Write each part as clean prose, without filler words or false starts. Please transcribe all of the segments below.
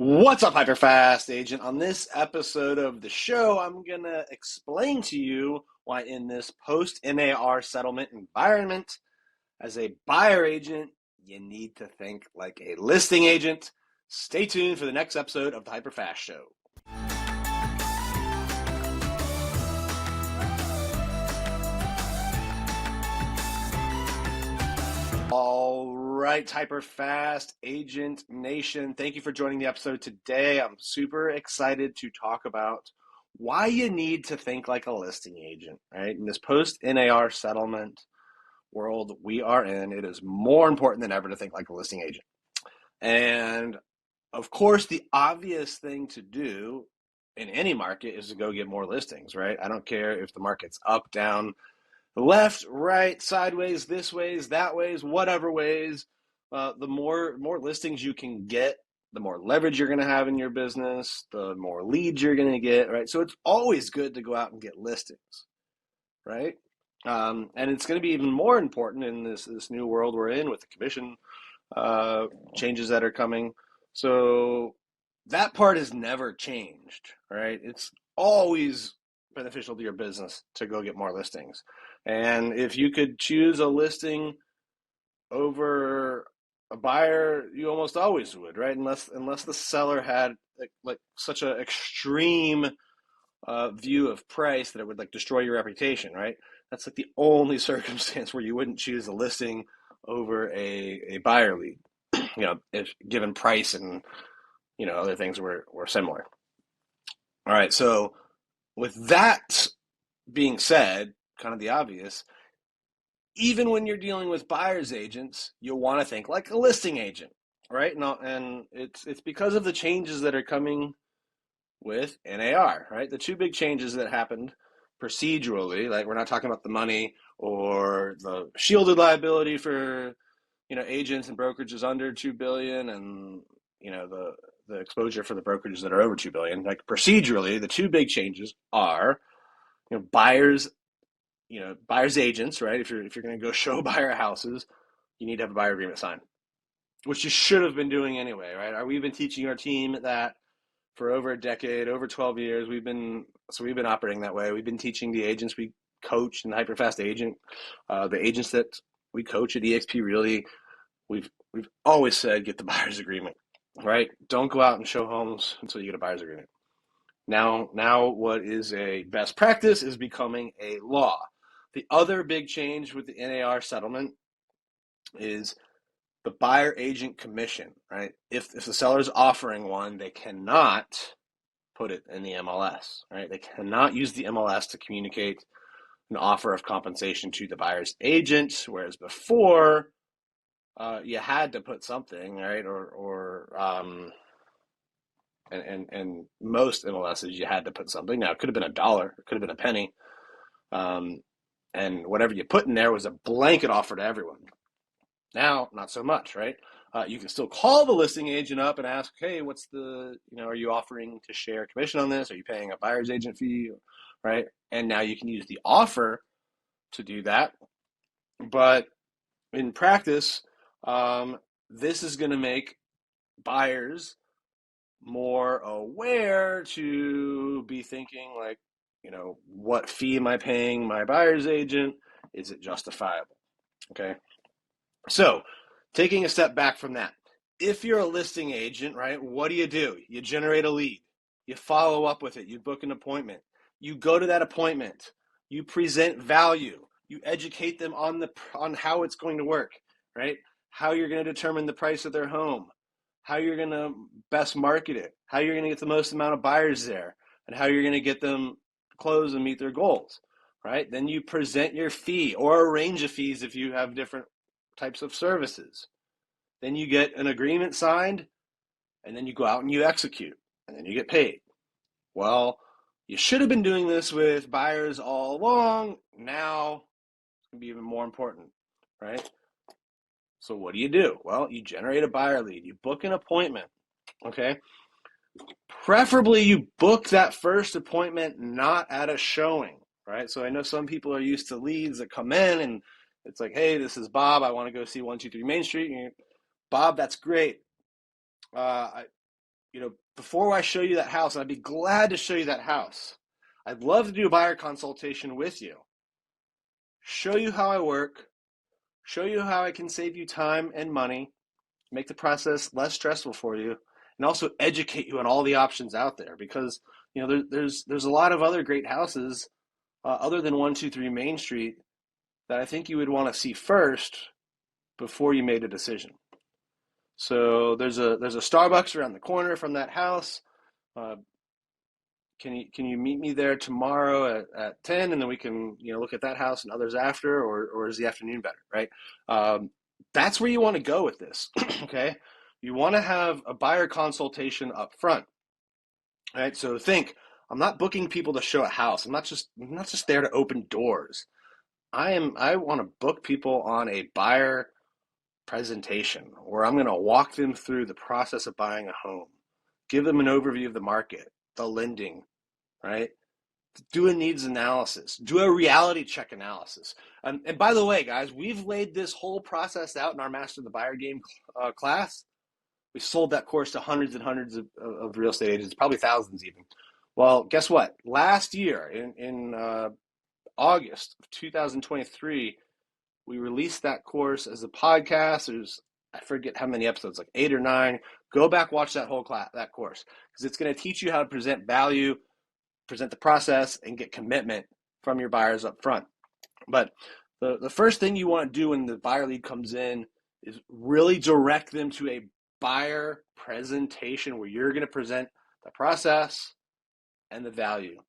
What's up, HyperFast Agent? On this episode of the show, I'm going to explain to you why in this post-NAR settlement environment, as a buyer agent, you need to think like a listing agent. Stay tuned for the next episode of the HyperFast Show. All right, HyperFast Agent Nation, thank you for joining the episode today. I'm super excited to talk about why you need to think like a listing agent, right? In this post-NAR settlement world we are in, it is more important than ever to think like a listing agent. And of course, the obvious thing to do in any market is to go get more listings, right? I don't care if the market's up, down, left, right, sideways, this ways, that ways, whatever ways. The more listings you can get, the more leverage you're going to have in your business, the more leads you're going to get, right? So it's always good to go out and get listings, right? And it's going to be even more important in this new world we're in with the commission changes that are coming. So that part has never changed, right? It's always beneficial to your business to go get more listings. And if you could choose a listing over a buyer, you almost always would, right? Unless the seller had like such an extreme view of price that it would like destroy your reputation, right? That's like the only circumstance where you wouldn't choose a listing over a buyer lead, if given price and other things were similar. All right, so with that being said, kind of the obvious, even when you're dealing with buyer's agents, you'll want to think like a listing agent, right? And it's because of the changes that are coming with NAR, right? The two big changes that happened procedurally, like we're not talking about the money or the shielded liability for agents and brokerages under 2 billion and the exposure for the brokerages that are over 2 billion. Like procedurally, the two big changes are buyers buyers agents, right? If you're going to go show buyer houses, you need to have a buyer agreement signed, which you should have been doing anyway, right? We've been teaching our team that for over a decade, over 12 years. We've been operating that way. We've been teaching the agents we coach in the HyperFast Agent, the agents that we coach at EXP Realty. We've always said get the buyer's agreement, right? Don't go out and show homes until you get a buyer's agreement. Now what is a best practice is becoming a law. The other big change with the NAR settlement is the buyer agent commission, right? If the seller's offering one, they cannot put it in the MLS, right? They cannot use the MLS to communicate an offer of compensation to the buyer's agent, whereas before you had to put something, right? And most MLSs you had to put something. Now it could have been $1, it could have been a penny, and whatever you put in there was a blanket offer to everyone. Now, not so much, right? You can still call the listing agent up and ask, hey, are you offering to share commission on this? Are you paying a buyer's agent fee, right? And now you can use the offer to do that. But in practice, this is going to make buyers more aware to be thinking like, what fee am I paying my buyer's agent? Is it justifiable? Okay. So taking a step back from that, if you're a listing agent, right, what do? You generate a lead, you follow up with it, you book an appointment, you go to that appointment, you present value, you educate them on how it's going to work, right? How you're going to determine the price of their home, how you're going to best market it, how you're going to get the most amount of buyers there, and how you're going to get them to close and meet their goals, right? Then you present your fee or a range of fees if you have different types of services. Then you get an agreement signed, and then you go out and you execute, and then you get paid. Well, you should have been doing this with buyers all along. Now it's going to be even more important, right? So what do? Well, you generate a buyer lead. You book an appointment, okay? Preferably you book that first appointment not at a showing, right? So I know some people are used to leads that come in and it's like, hey, this is Bob. I want to go see 123 Main Street. Bob, that's great. before I show you that house, and I'd be glad to show you that house. I'd love to do a buyer consultation with you, show you how I work, show you how I can save you time and money, make the process less stressful for you, and also educate you on all the options out there. Because there's a lot of other great houses other than 123 Main Street that I think you would want to see first before you made a decision. So there's a Starbucks around the corner from that house. Uh, can you meet me there tomorrow at 10, and then we can look at that house and others after, or is the afternoon better, right? That's where you want to go with this. Okay, you want to have a buyer consultation up front, right? So think, I'm not booking people to show a house. I'm not just there to open doors. I want to book people on a buyer presentation where I'm going to walk them through the process of buying a home, give them an overview of the market, the lending, right? Do a needs analysis, do a reality check analysis. And by the way, guys, we've laid this whole process out in our Master the Buyer Game class. We sold that course to hundreds and hundreds of real estate agents, probably thousands even. Well, guess what? Last year in August of 2023, we released that course as a podcast. There's, I forget how many episodes, like 8 or 9. Go back, watch that whole class, that course, because it's going to teach you how to present value, present the process, and get commitment from your buyers up front. But the first thing you want to do when the buyer lead comes in is really direct them to a buyer presentation where you're going to present the process and the value.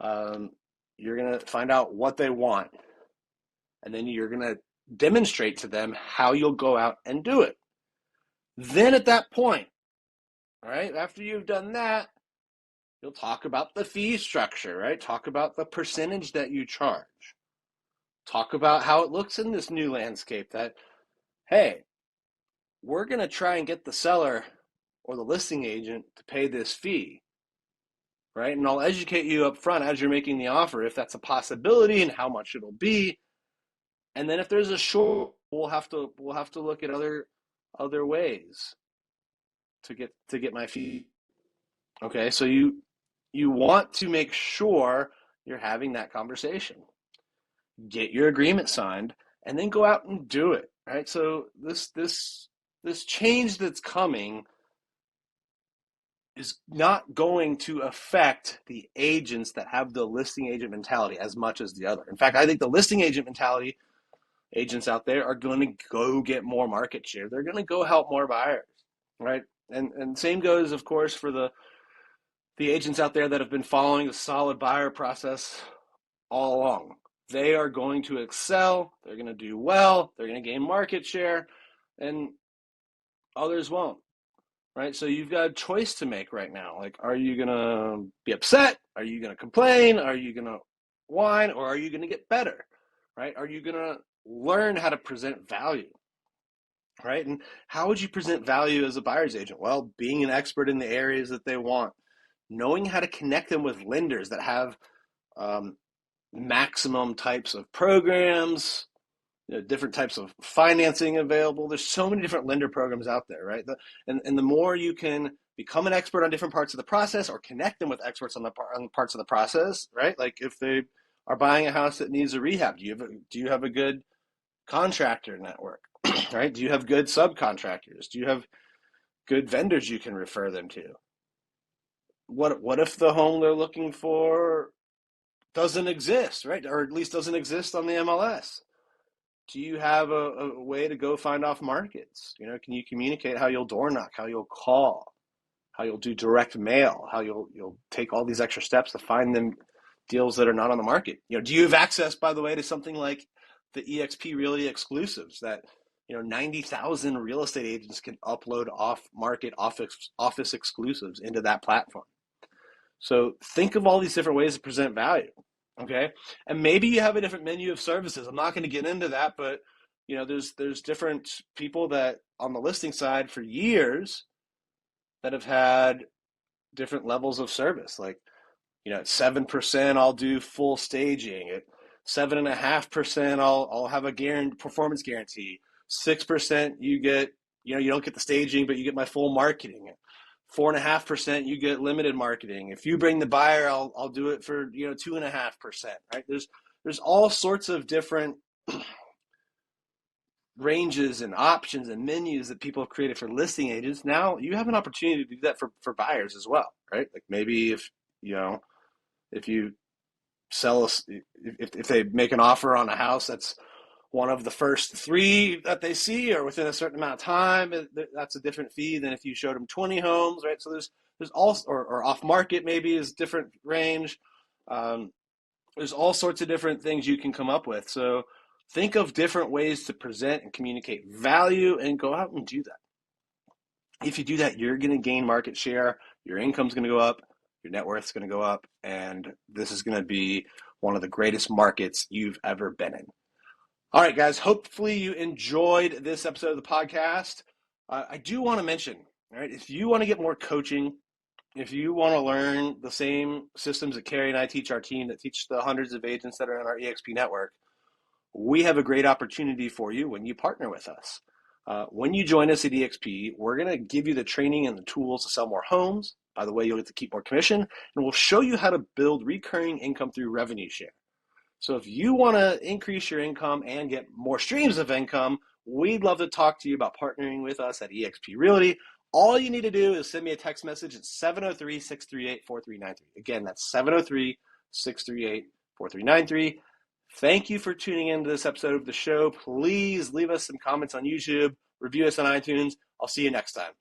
You're going to find out what they want, and then you're going to demonstrate to them how you'll go out and do it. Then at that point, all right, after you've done that, you'll talk about the fee structure, right? Talk about the percentage that you charge. Talk about how it looks in this new landscape that, hey, we're going to try and get the seller or the listing agent to pay this fee, right? And I'll educate you up front as you're making the offer if that's a possibility and how much it'll be. And then if there's a short, we'll have to look at other ways to get my fee. Okay, so you want to make sure you're having that conversation. Get your agreement signed, and then go out and do it, right? So this change that's coming is not going to affect the agents that have the listing agent mentality as much as the other. In fact, I think the listing agent mentality agents out there are going to go get more market share. They're going to go help more buyers, right? And same goes, of course, for the agents out there that have been following a solid buyer process all along. They are going to excel. They're going to do well. They're going to gain market share, and others won't, right? So you've got a choice to make right now. Like, are you going to be upset? Are you going to complain? Are you going to whine? Or are you going to get better, right? Are you going to learn how to present value, right? And how would you present value as a buyer's agent? Well, being an expert in the areas that they want, knowing how to connect them with lenders that have maximum types of programs, different types of financing available. There's so many different lender programs out there, right? And the more you can become an expert on different parts of the process or connect them with experts on parts of the process, right? Like if they are buying a house that needs a rehab, do you have a good contractor network, right? Do you have good subcontractors? Do you have good vendors you can refer them to? What if the home they're looking for doesn't exist, right? Or at least doesn't exist on the MLS? Do you have a way to go find off markets? Can you communicate how you'll door knock, how you'll call, how you'll do direct mail, how you'll take all these extra steps to find them deals that are not on the market? Do you have access, by the way, to something like the EXP Realty exclusives that 90,000 real estate agents can upload off-market office exclusives into that platform? So think of all these different ways to present value, okay? And maybe you have a different menu of services. I'm not going to get into that, but there's different people that on the listing side for years that have had different levels of service. Like, at 7% I'll do full staging. At 7.5% I'll have a performance guarantee. 6% you get, you don't get the staging, but you get my full marketing. 4.5%, you get limited marketing. If you bring the buyer, I'll do it for 2.5%. Right? There's all sorts of different ranges and options and menus that people have created for listing agents. Now you have an opportunity to do that for buyers as well, right? Like maybe if you sell if they make an offer on a house that's one of the first three that they see or within a certain amount of time, that's a different fee than if you showed them 20 homes, right? So there's all, or off market maybe is different range. There's all sorts of different things you can come up with. So think of different ways to present and communicate value and go out and do that. If you do that, you're going to gain market share, your income's going to go up, your net worth's going to go up, and this is going to be one of the greatest markets you've ever been in. All right, guys, hopefully you enjoyed this episode of the podcast. I do want to mention, all right, if you want to get more coaching, if you want to learn the same systems that Carrie and I teach our team, that teach the hundreds of agents that are in our EXP network, we have a great opportunity for you when you partner with us. When you join us at EXP, we're going to give you the training and the tools to sell more homes. By the way, you'll get to keep more commission, and we'll show you how to build recurring income through revenue share. So if you want to increase your income and get more streams of income, we'd love to talk to you about partnering with us at EXP Realty. All you need to do is send me a text message at 703-638-4393. Again, that's 703-638-4393. Thank you for tuning into this episode of the show. Please leave us some comments on YouTube, review us on iTunes. I'll see you next time.